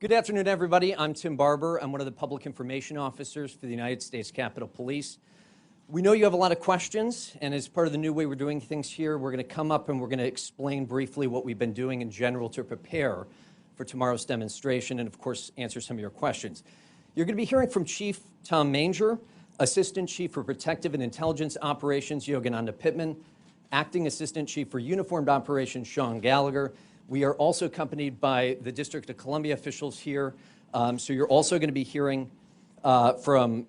Good afternoon, everybody. I'm Tim Barber. I'm one of the public information officers for the United States Capitol Police. We know you have a lot of questions, and as part of the new way we're doing things here, we're going to come up and we're going to explain briefly what we've been doing in general to prepare for tomorrow's demonstration and, of course, answer some of your questions. You're going to be hearing from Chief Tom Manger, Assistant Chief for Protective and Intelligence Operations, Yogananda Pittman, Acting Assistant Chief for Uniformed Operations, Sean Gallagher. We are also accompanied by the District of Columbia officials here. So you're also going to be hearing from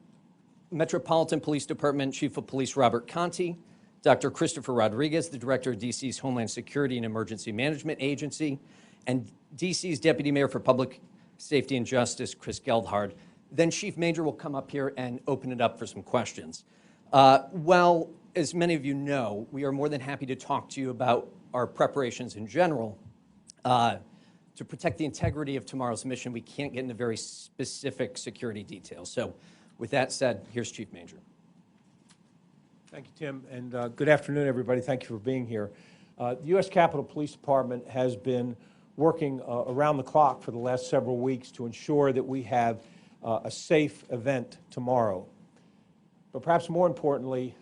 Metropolitan Police Department Chief of Police Robert Conte, Dr. Christopher Rodriguez, the Director of DC's Homeland Security and Emergency Management Agency, and DC's Deputy Mayor for Public Safety and Justice, Chris Geldhard. Then Chief Manger will come up here and open it up for some questions. Well, as many of you know, we are more than happy to talk to you about our preparations in general. To protect the integrity of tomorrow's mission, we can't get into very specific security details. So with that said, here's Chief Manger. Thank you, Tim, and good afternoon, everybody. Thank you for being here. The U.S. Capitol Police Department has been working around the clock for the last several weeks to ensure that we have a safe event tomorrow. But perhaps more importantly,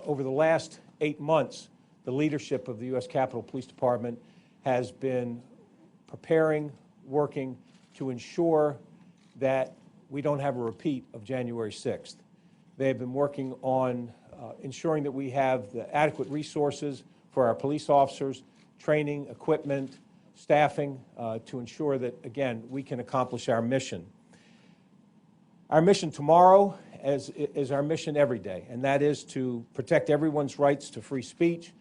over the last 8 months, the leadership of the U.S. Capitol Police Department has been preparing, working to ensure that we don't have a repeat of January 6th. They have been working on ensuring that we have the adequate resources for our police officers, training, equipment, staffing, to ensure that, again, we can accomplish our mission. Our mission tomorrow is our mission every day, and that is to protect everyone's rights to free speech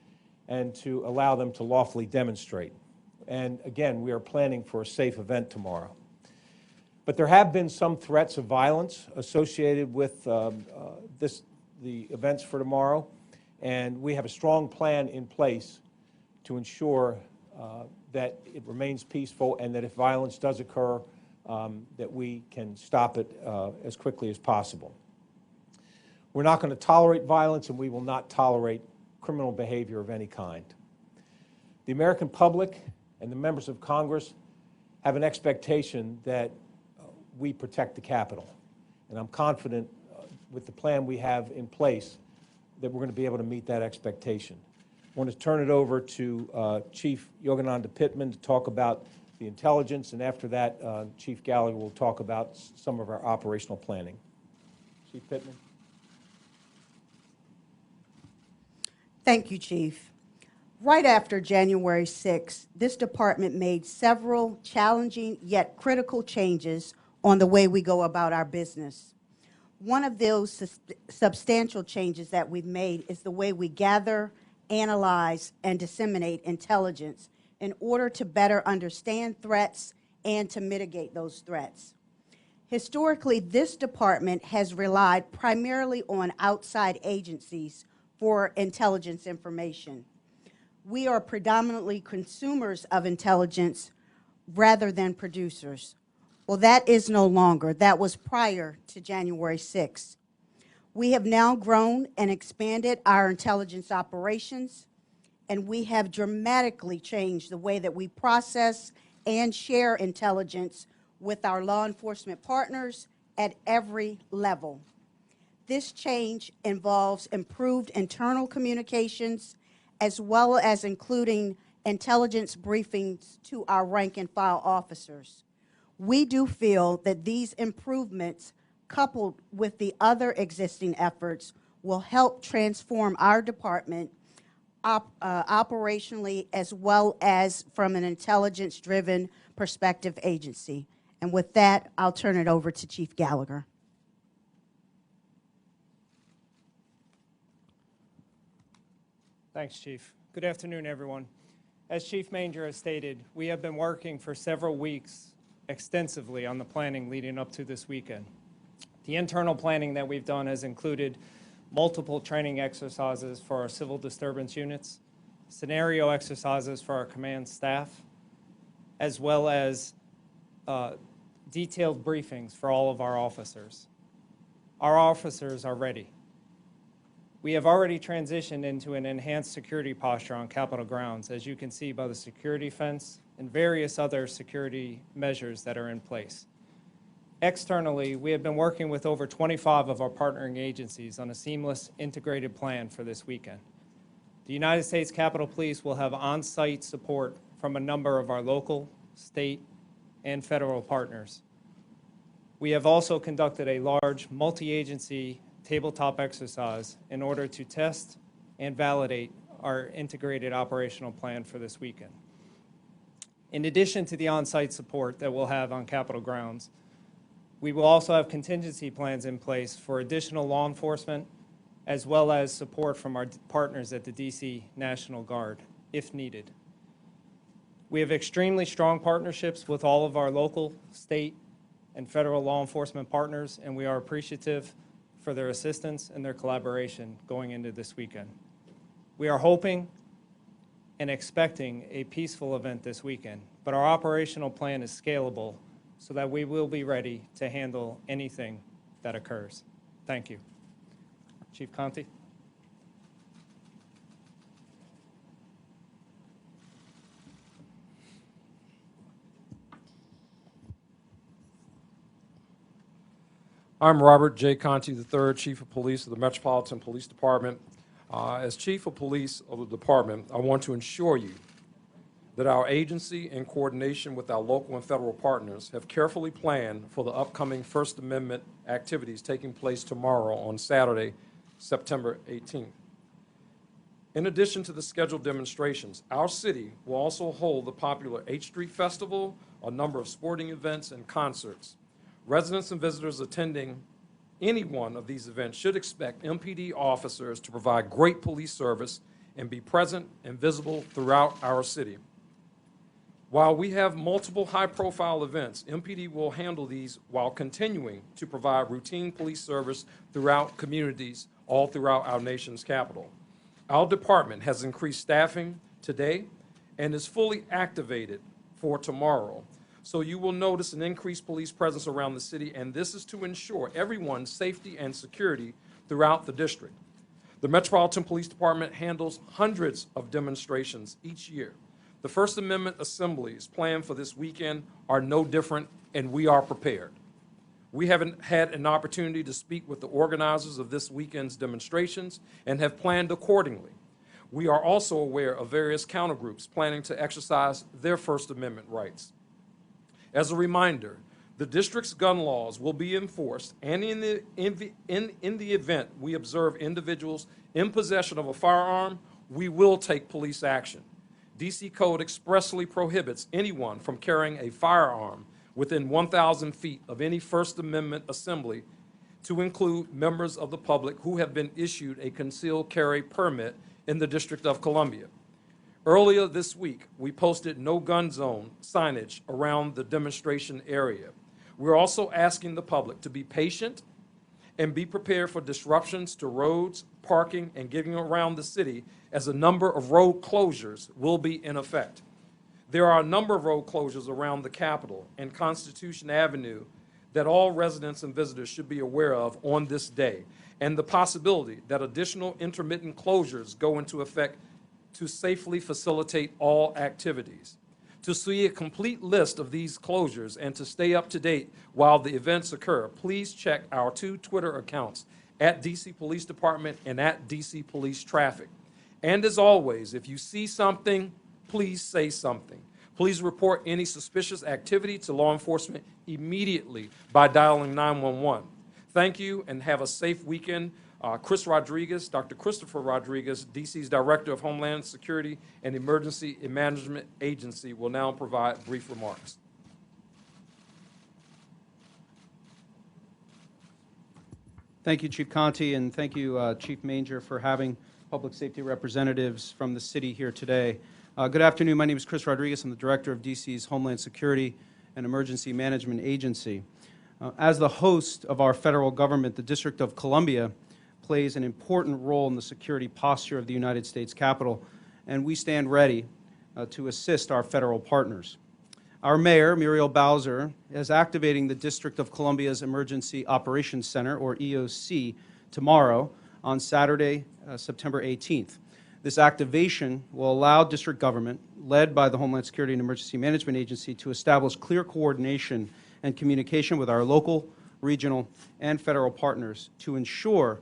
and to allow them to lawfully demonstrate. And again, we are planning for a safe event tomorrow. But there have been some threats of violence associated with the events for tomorrow, and we have a strong plan in place to ensure that it remains peaceful and that if violence does occur, that we can stop it as quickly as possible. We're not going to tolerate violence, and we will not tolerate criminal behavior of any kind. The American public and the members of Congress have an expectation that we protect the Capitol. And I'm confident with the plan we have in place that we're going to be able to meet that expectation. I want to turn it over to Chief Yogananda Pittman to talk about the intelligence, and after that, Chief Gallagher will talk about some of our operational planning. Chief Pittman. Thank you, Chief. Right after January 6th, this department made several challenging yet critical changes on the way we go about our business. One of those substantial changes that we've made is the way we gather, analyze, and disseminate intelligence in order to better understand threats and to mitigate those threats. Historically, this department has relied primarily on outside agencies for intelligence information. We are predominantly consumers of intelligence rather than producers. Well, that is no longer. That was prior to January 6th. We have now grown and expanded our intelligence operations, and we have dramatically changed the way that we process and share intelligence with our law enforcement partners at every level. This change involves improved internal communications as well as including intelligence briefings to our rank and file officers. We do feel that these improvements, coupled with the other existing efforts, will help transform our department operationally as well as from an intelligence-driven perspective agency. And with that, I'll turn it over to Chief Gallagher. Thanks, Chief. Good afternoon, everyone. As Chief Manger has stated, we have been working for several weeks extensively on the planning leading up to this weekend. The internal planning that we've done has included multiple training exercises for our civil disturbance units, scenario exercises for our command staff, as well as detailed briefings for all of our officers. Our officers are ready. We have already transitioned into an enhanced security posture on Capitol grounds, as you can see by the security fence and various other security measures that are in place. Externally, we have been working with over 25 of our partnering agencies on a seamless, integrated plan for this weekend. The United States Capitol Police will have on-site support from a number of our local, state, and federal partners. We have also conducted a large multi-agency tabletop exercise in order to test and validate our integrated operational plan for this weekend. In addition to the on-site support that we'll have on Capitol grounds, we will also have contingency plans in place for additional law enforcement, as well as support from our partners at the DC National Guard, if needed. We have extremely strong partnerships with all of our local, state, and federal law enforcement partners, and we are appreciative for their assistance and their collaboration going into this weekend. We are hoping and expecting a peaceful event this weekend, but our operational plan is scalable so that we will be ready to handle anything that occurs. Thank you. Chief Conte. I'm Robert J. Conte III, Chief of Police of the Metropolitan Police Department. As Chief of Police of the Department, I want to assure you that our agency, in coordination with our local and federal partners, have carefully planned for the upcoming First Amendment activities taking place tomorrow on Saturday, September 18th. In addition to the scheduled demonstrations, our city will also hold the popular H Street Festival, a number of sporting events, and concerts. Residents and visitors attending any one of these events should expect MPD officers to provide great police service and be present and visible throughout our city. While we have multiple high-profile events, MPD will handle these while continuing to provide routine police service throughout communities all throughout our nation's capital. Our department has increased staffing today and is fully activated for tomorrow. So you will notice an increased police presence around the city, and this is to ensure everyone's safety and security throughout the district. The Metropolitan Police Department handles hundreds of demonstrations each year. The First Amendment assemblies planned for this weekend are no different, and we are prepared. We haven't had an opportunity to speak with the organizers of this weekend's demonstrations and have planned accordingly. We are also aware of various countergroups planning to exercise their First Amendment rights. As a reminder, the district's gun laws will be enforced, and in the event we observe individuals in possession of a firearm, we will take police action. DC Code expressly prohibits anyone from carrying a firearm within 1,000 feet of any First Amendment assembly, to include members of the public who have been issued a concealed carry permit in the District of Columbia. Earlier this week, we posted no gun zone signage around the demonstration area. We're also asking the public to be patient and be prepared for disruptions to roads, parking, and getting around the city, as a number of road closures will be in effect. There are a number of road closures around the Capitol and Constitution Avenue that all residents and visitors should be aware of on this day, and the possibility that additional intermittent closures go into effect to safely facilitate all activities. To see a complete list of these closures and to stay up to date while the events occur, please check our 2 Twitter accounts, at DC Police Department and at DC Police Traffic. And as always, if you see something, please say something. Please report any suspicious activity to law enforcement immediately by dialing 911. Thank you and have a safe weekend. Chris Rodriguez, Dr. Christopher Rodriguez, DC's Director of Homeland Security and Emergency Management Agency, will now provide brief remarks. Thank you, Chief Conte, and thank you, Chief Manger, for having public safety representatives from the city here today. Good afternoon. My name is Chris Rodriguez. I'm the Director of DC's Homeland Security and Emergency Management Agency. As the host of our federal government, the District of Columbia plays an important role in the security posture of the United States Capitol, and we stand ready to assist our federal partners. Our mayor, Muriel Bowser, is activating the District of Columbia's Emergency Operations Center, or EOC, tomorrow on Saturday, September 18th. This activation will allow district government, led by the Homeland Security and Emergency Management Agency, to establish clear coordination and communication with our local, regional, and federal partners to ensure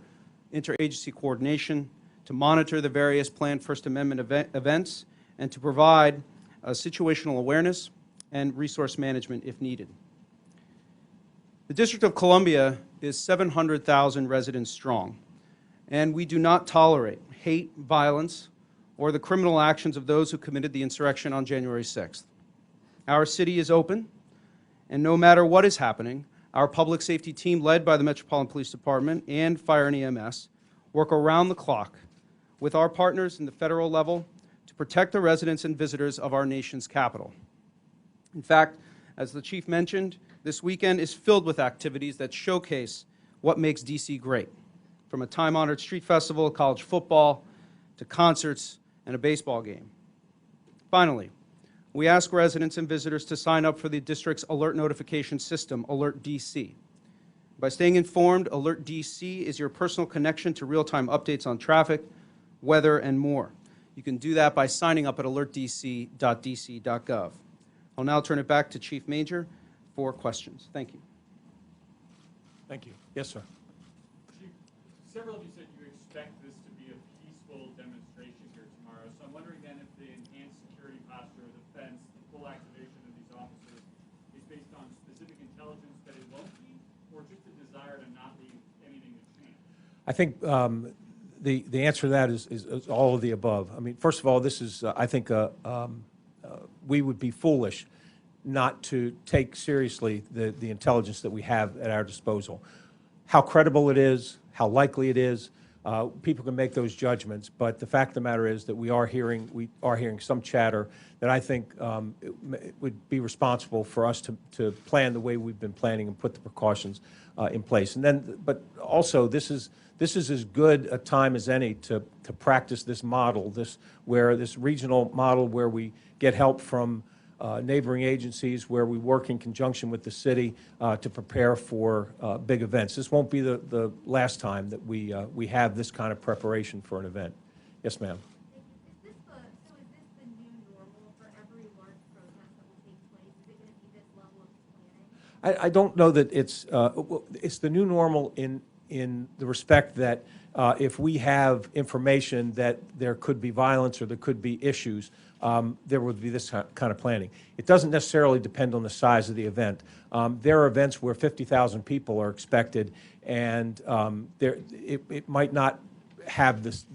interagency coordination, to monitor the various planned First Amendment events, and to provide situational awareness and resource management if needed. The District of Columbia is 700,000 residents strong, and we do not tolerate hate, violence, or the criminal actions of those who committed the insurrection on January 6th. Our city is open, and no matter what is happening, our public safety team, led by the Metropolitan Police Department and Fire and EMS, work around the clock with our partners in the federal level to protect the residents and visitors of our nation's capital. In fact, as the Chief mentioned, this weekend is filled with activities that showcase what makes D.C. great, from a time-honored street festival, college football, to concerts and a baseball game. Finally, we ask residents and visitors to sign up for the district's alert notification system, Alert DC. By staying informed, Alert DC is your personal connection to real-time updates on traffic, weather, and more. You can do that by signing up at alertdc.dc.gov. I'll now turn it back to Chief Major for questions. Thank you. Thank you. Yes, sir. Chief, several of you said you expect this to be a peaceful demonstration here tomorrow. So I'm wondering then if the enhanced security posture of the fence, the full activation of these officers, is based on specific intelligence that it won't be, or just a desire to not leave anything to chance? I think the answer to that is all of the above. I mean, first of all, this is, I think, we would be foolish not to take seriously the intelligence that we have at our disposal. How credible it is, how likely it is, people can make those judgments, but the fact of the matter is that we are hearing some chatter that I think it would be responsible for us to plan the way we've been planning and put the precautions in place. And then, but also, this is as good a time as any to practice this model, this regional model where we get help from neighboring agencies, where we work in conjunction with the city to prepare for big events. This won't be the last time that we have this kind of preparation for an event. Yes, ma'am. Is this the new normal for every large protest that will take place? Is it going to be this level of planning? I don't know that it's the new normal in the respect that if we have information that there could be violence or there could be issues, there would be this kind of planning. It doesn't necessarily depend on the size of the event. There are events where 50,000 people are expected, and it might not have this,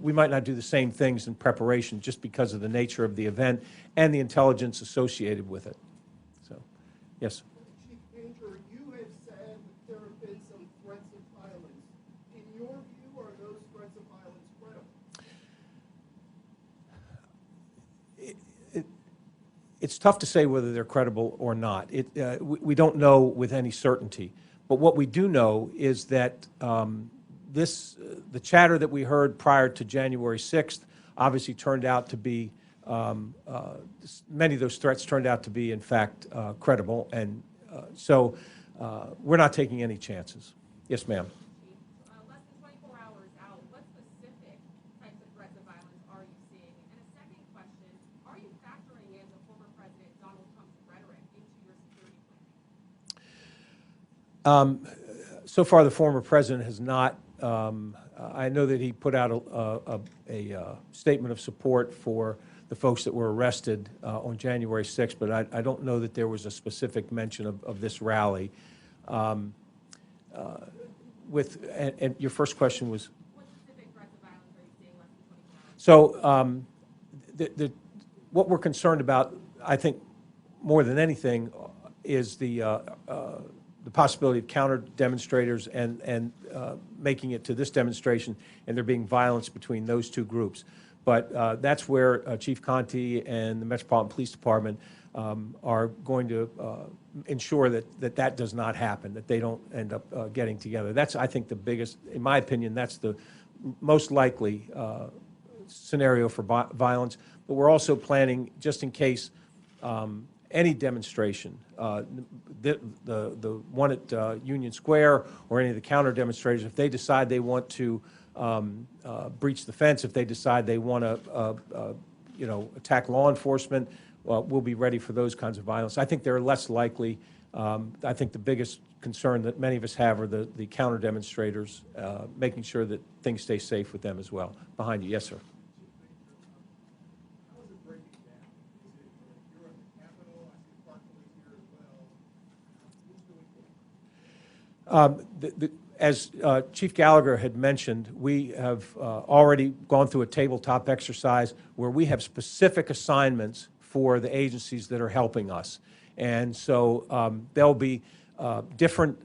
we might not do the same things in preparation just because of the nature of the event and the intelligence associated with it. So, yes. Chief Major, you have said there have been some threats of violence. In your view, are those threats of violence credible? It's tough to say whether they're credible or not. We don't know with any certainty. But what we do know is that the chatter that we heard prior to January 6th obviously turned out to be, many of those threats turned out to be, in fact, credible. And so we're not taking any chances. Yes, ma'am. Less than 24 hours out, what specific types of threats of violence are you seeing? And a second question, are you factoring in the former President Donald Trump's rhetoric into your security planning? So far, the former president has not. I know that he put out a statement of support for the folks that were arrested on January 6th, but I don't know that there was a specific mention of this rally. And your first question was? What specific threats of violence are you seeing less than 24 hours? So what we're concerned about, I think, more than anything, is the possibility of counter demonstrators and making it to this demonstration and there being violence between those two groups. But that's where Chief Conte and the Metropolitan Police Department are going to ensure that does not happen, that they don't end up getting together. That's, I think, the biggest, in my opinion, that's the most likely scenario for violence. But we're also planning, just in case any demonstration, the one at Union Square or any of the counter demonstrators, if they decide they want to breach the fence, if they decide they want to, attack law enforcement, we'll be ready for those kinds of violence. I think they're less likely. I think the biggest concern that many of us have are the counter demonstrators, making sure that things stay safe with them as well. Behind you, yes, sir. How is it breaking down? Is it, you're in the Capitol, I see Park Police here as well. Who's doing what? As Chief Gallagher had mentioned, we have already gone through a tabletop exercise where we have specific assignments for the agencies that are helping us. And so there'll be different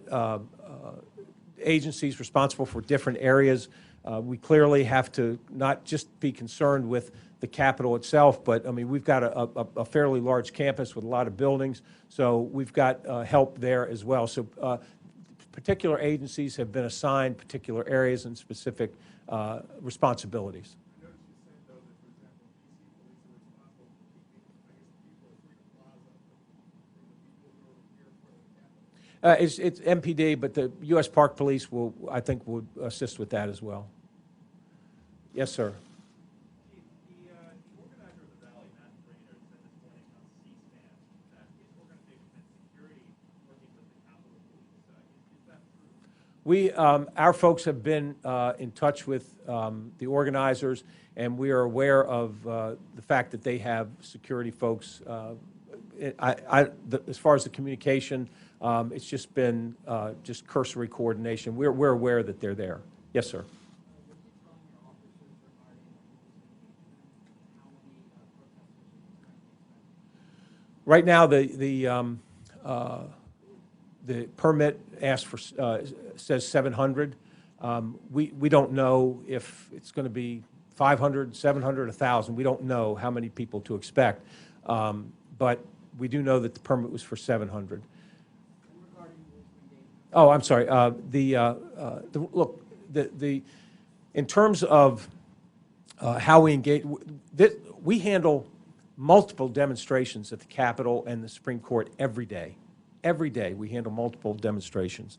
agencies responsible for different areas. We clearly have to not just be concerned with the Capitol itself, but I mean, we've got a fairly large campus with a lot of buildings, so we've got help there as well. So particular agencies have been assigned particular areas and specific responsibilities. I noticed you said, though, that, for example, DC police are responsible for keeping, I guess, the people at Freedom Plaza from the people who are here for the Capitol. It's MPD, but the U.S. Park Police will, I think, would assist with that as well. Yes, sir. Chief, the organizer of the rally, Matt Brainerd, said this morning on C-SPAN that his organization had security working with the Capitol Police. Is that true? Our folks have been in touch with the organizers, and we are aware of the fact that they have security folks. As far as the communication, it's just been just cursory coordination. We're aware that they're there. Yes, sir. Right now, the permit asks for says 700. We don't know if it's going to be 500, 700, 1,000. We don't know how many people to expect, but we do know that the permit was for 700. Oh, I'm sorry. Look, in terms of how we engage, we handle multiple demonstrations at the Capitol and the Supreme Court every day. Every day we handle multiple demonstrations.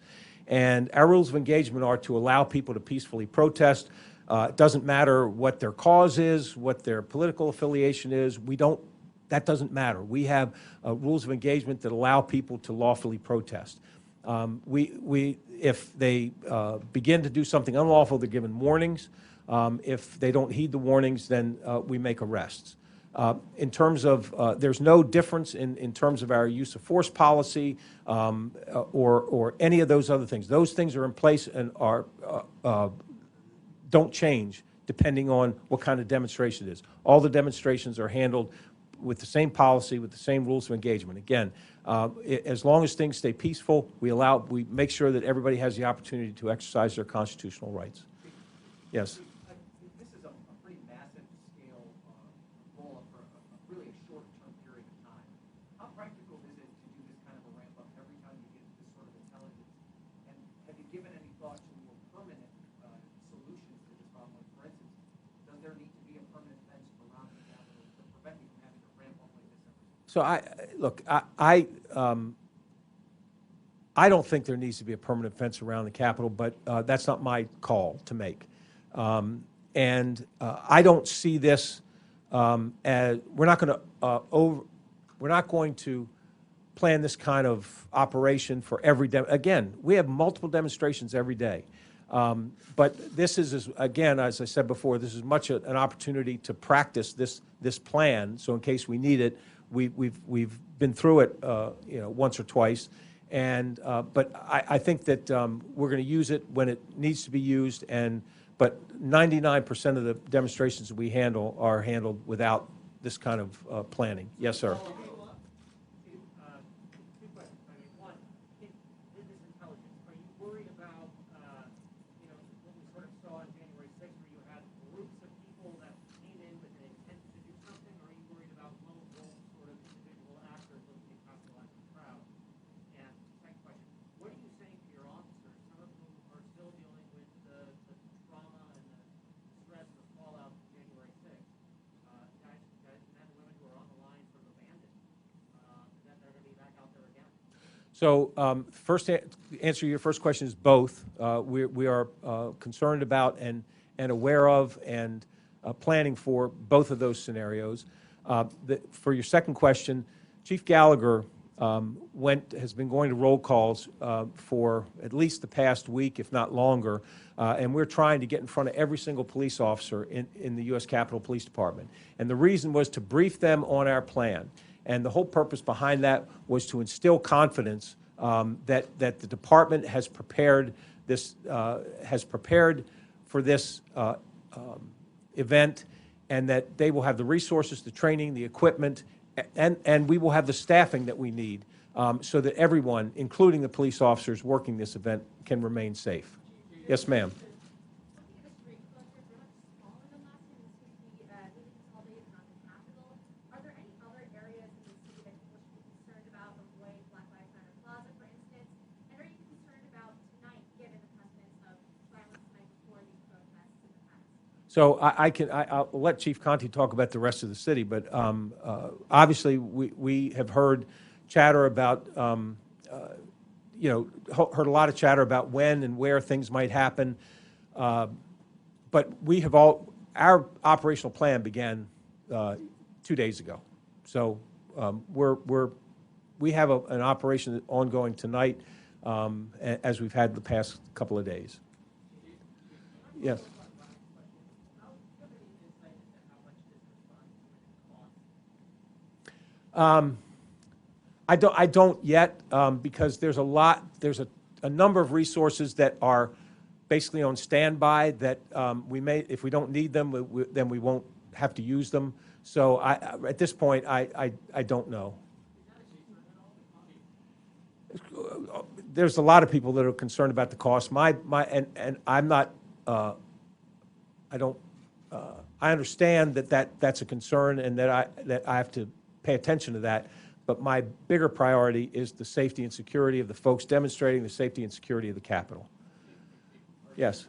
And our rules of engagement are to allow people to peacefully protest. It doesn't matter what their cause is, what their political affiliation is. That doesn't matter. We have rules of engagement that allow people to lawfully protest. If they begin to do something unlawful, they're given warnings. If they don't heed the warnings, then we make arrests. In terms of, there's no difference in terms of our use of force policy or any of those other things. Those things are in place and don't change depending on what kind of demonstration it is. All the demonstrations are handled with the same policy, with the same rules of engagement. Again, as long as things stay peaceful, we make sure that everybody has the opportunity to exercise their constitutional rights. Yes. This is a pretty massive scale roll-up for really a short-term period of time. How practical is it to do this kind of a ramp-up every time you get this sort of intelligence? And have you given any thought to more permanent solutions to this problem? Like, for instance, does there need to be a permanent fence around the Capitol to prevent you from having a ramp-up like this every time? So I don't think there needs to be a permanent fence around the Capitol, but that's not my call to make. And I don't see this as we're not going to plan this kind of operation for every again. We have multiple demonstrations every day, but this is again, as I said before, this is much an opportunity to practice this plan. So in case we need it, we've been through it once or twice. And but I think that we're going to use it when it needs to be used. But 99% of the demonstrations that we handle are handled without this kind of planning. Yes, sir. Two questions. I mean, one, in this intelligence, are you worried about, what we sort of saw on January 6th, where you had groups of people that came in with an intent to do something, or are you worried about lone wolf sort of individual actors looking to capitalize the crowd? And second question, what are you saying to your officers, some of whom are still dealing with the trauma and the stress and the fallout from January 6th, guys, men and women who are on the line sort of abandoned So answer to your first question is both. We are concerned about and aware of and planning for both of those scenarios. For your second question, Chief Gallagher has been going to roll calls for at least the past week, if not longer, and we're trying to get in front of every single police officer in the U.S. Capitol Police Department. And the reason was to brief them on our plan. And the whole purpose behind that was to instill confidence that the department has prepared for this event, and that they will have the resources, the training, the equipment, and we will have the staffing that we need so that everyone, including the police officers working this event, can remain safe. Yes, ma'am. So I'll let Chief Conte talk about the rest of the city, but obviously we have heard chatter about, heard a lot of chatter about when and where things might happen. But our operational plan began 2 days ago. So we have an operation ongoing tonight as we've had the past couple of days. Yes. I don't yet because there's a number of resources that are basically on standby that if we don't need them, then we won't have to use them. So at this point, I don't know. There's a lot of people that are concerned about the cost. And I'm not. I understand that's a concern, and that I have to pay attention to that. But my bigger priority is the safety and security of the folks demonstrating, the safety and security of the Capitol. Yes.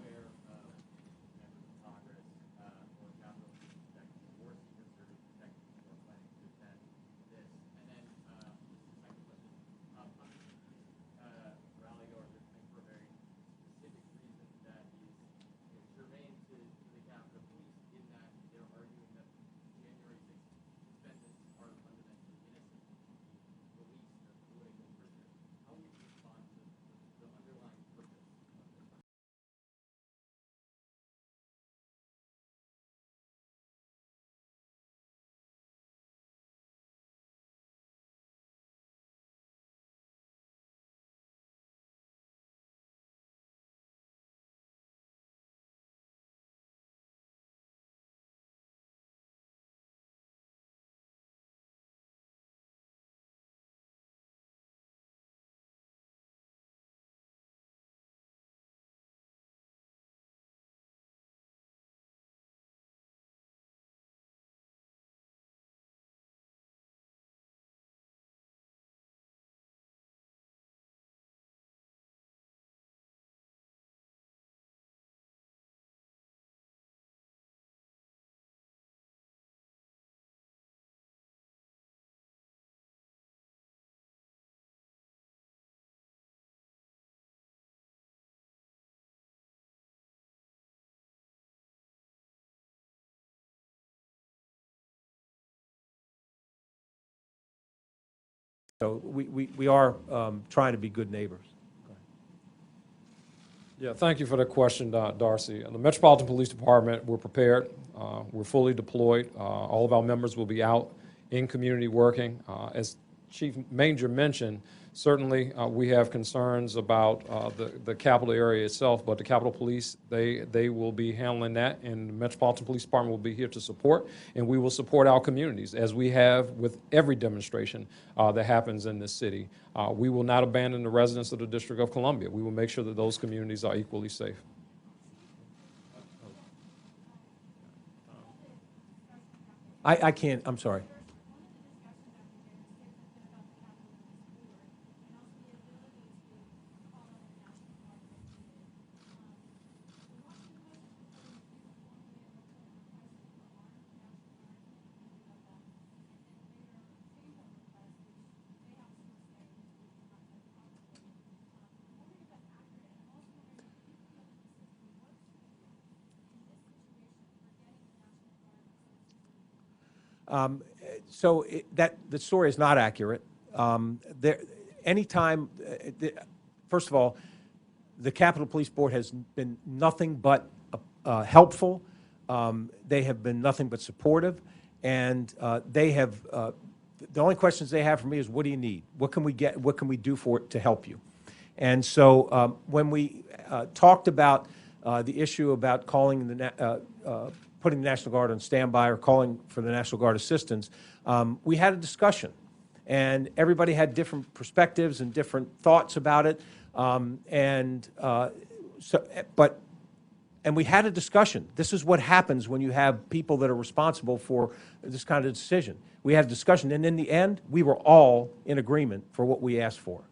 So we are trying to be good neighbors. Yeah, thank you for that question, Darcy. The Metropolitan Police Department, we're prepared. We're fully deployed. All of our members will be out in community working. As Chief Manger mentioned, certainly we have concerns about the Capitol area itself, but the Capitol Police, they will be handling that, and the Metropolitan Police Department will be here to support, and we will support our communities, as we have with every demonstration that happens in this city. We will not abandon the residents of the District of Columbia. We will make sure that those communities are equally safe. I can't, I'm sorry. So the story is not accurate. Anytime, first of all, the Capitol Police Board has been nothing but helpful. They have been nothing but supportive, and they have. The only questions they have for me is, what do you need? What can we get? What can we do for it to help you? And so when we talked about the issue about calling putting the National Guard on standby or calling for the National Guard assistance, we had a discussion, and everybody had different perspectives and different thoughts about it, and we had a discussion. This is what happens when you have people that are responsible for this kind of decision. We had a discussion, and in the end, we were all in agreement for what we asked for.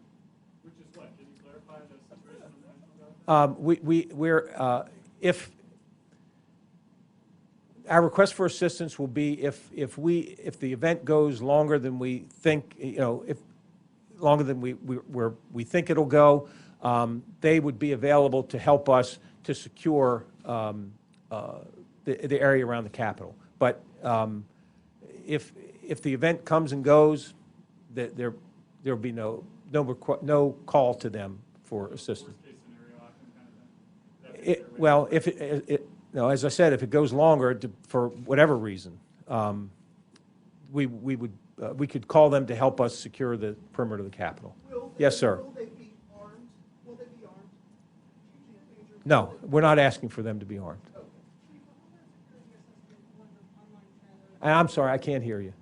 Which is what? Can you clarify the situation on the National Guard? If our request for assistance will be if the event goes longer than we think, if longer than we think it'll go, they would be available to help us to secure the area around the Capitol. But if the event comes and goes, there will be no call to them for assistance. Worst case scenario option kind of thing? Well, as I said, if it goes longer for whatever reason, we could call them to help us secure the perimeter of the Capitol. Yes, sir. Will they be armed? Will they be armed? No, we're not asking for them to be armed. I'm sorry, I can't hear you.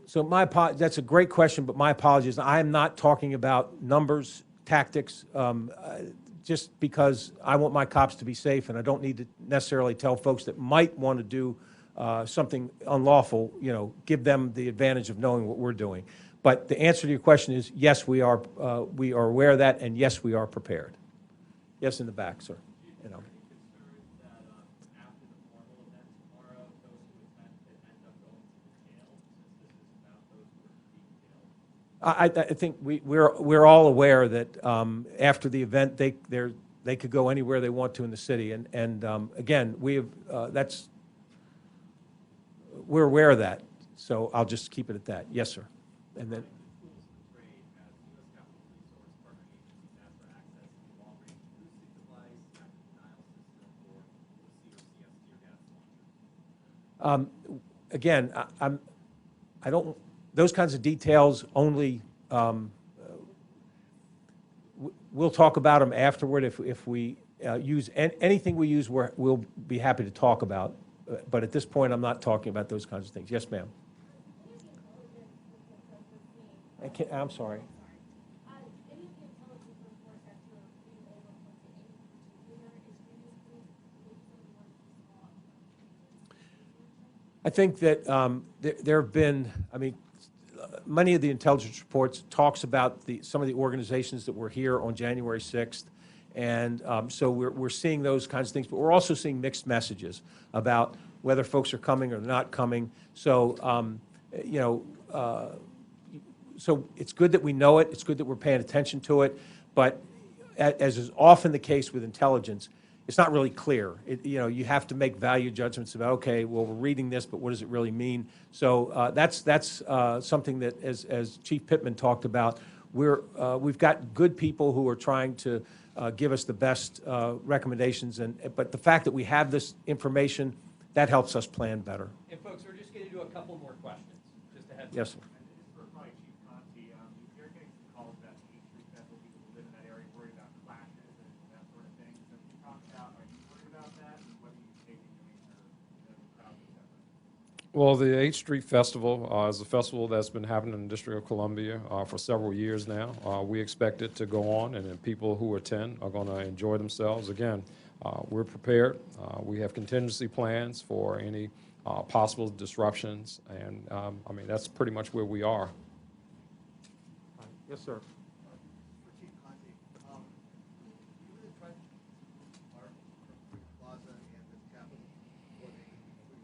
So that's a great question, but my apologies. I am not talking about numbers, tactics, just because I want my cops to be safe, and I don't need to necessarily tell folks that might want to do something unlawful, give them the advantage of knowing what we're doing. But the answer to your question is yes, we are aware of that, and yes, we are prepared. Yes, in the back, sir. I think we're all aware that after the event they could go anywhere they want to in the city, and again we're aware of that. So I'll just keep it at that. Yes, sir. And then. Again, I don't. Those kinds of details only, we'll talk about them afterward. If we use anything we use, we'll be happy to talk about. But at this point, I'm not talking about those kinds of things. Yes, ma'am. I'm sorry. I think that there have been, many of the intelligence reports talks about some of the organizations that were here on January 6th, and so we're seeing those kinds of things, but we're also seeing mixed messages about whether folks are coming or not coming. So, so it's good that we know it. It's good that we're paying attention to it, but as is often the case with intelligence, it's not really clear. You have to make value judgments about, okay, well, we're reading this, but what does it really mean? So that's something that, as Chief Pittman talked about, we've got good people who are trying to give us the best recommendations, but the fact that we have this information, that helps us plan better. And folks, we're just going to do a couple more questions, just to have. Yes, sir. And this is for probably Chief Conte. You're getting some calls about the 8th Street Festival, people who live in that area worried about clashes and that sort of thing. So can you talk about, are you worried about that, and what are you taking to make sure the crowd goes that way? Well, the 8th Street Festival is a festival that's been happening in the District of Columbia for several years now. We expect it to go on, and then people who attend are going to enjoy themselves. Again, we're prepared. We have contingency plans for any possible disruptions, and that's pretty much where we are. Yes, sir. For Chief Conte, you really tried to park from Plaza and the Capitol before they included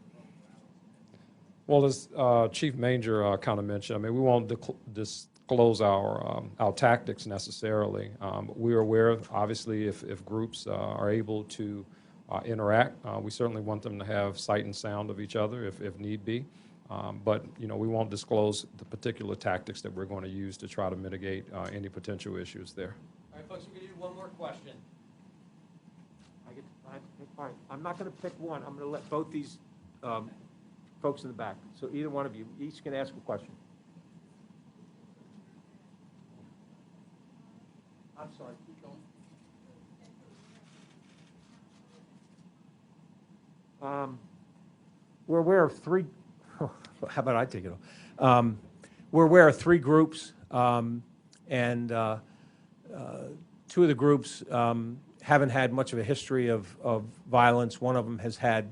the Well, as Chief Manger kind of mentioned, I mean, we won't disclose our tactics necessarily. We are aware, obviously, if groups are able to interact, we certainly want them to have sight and sound of each other if need be. But, you know, we won't disclose the particular tactics that we're going to use to try to mitigate any potential issues there. All right, folks, we're going to do one more question. All right, I'm not going to pick one. I'm going to let both these folks in the back. So either one of you, each can ask a question. I'm sorry, keep going. We're aware of three, how about I take it on? We're aware of three groups, and two of the groups haven't had much of a history of violence. One of them has had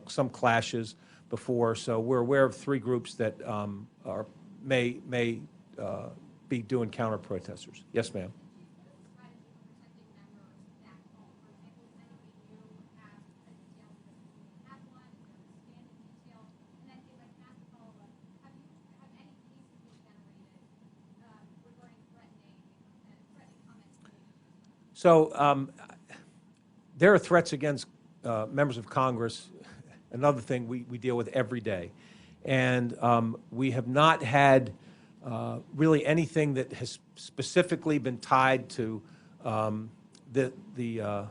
some clashes before, so we're aware of three groups that may be doing counter-protesters. Yes, ma'am. So there are threats against members of Congress, another thing we deal with every day. And we have not had really anything that has specifically been tied to the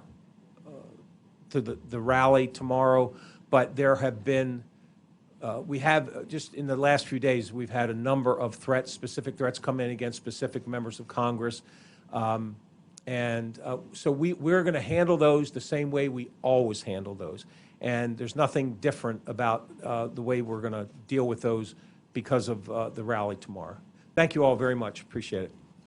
rally tomorrow, but there have been, we have, just in the last few days, we've had a number of threats, specific threats come in against specific members of Congress. So we're going to handle those the same way we always handle those. And there's nothing different about the way we're going to deal with those because of the rally tomorrow. Thank you all very much. Appreciate it.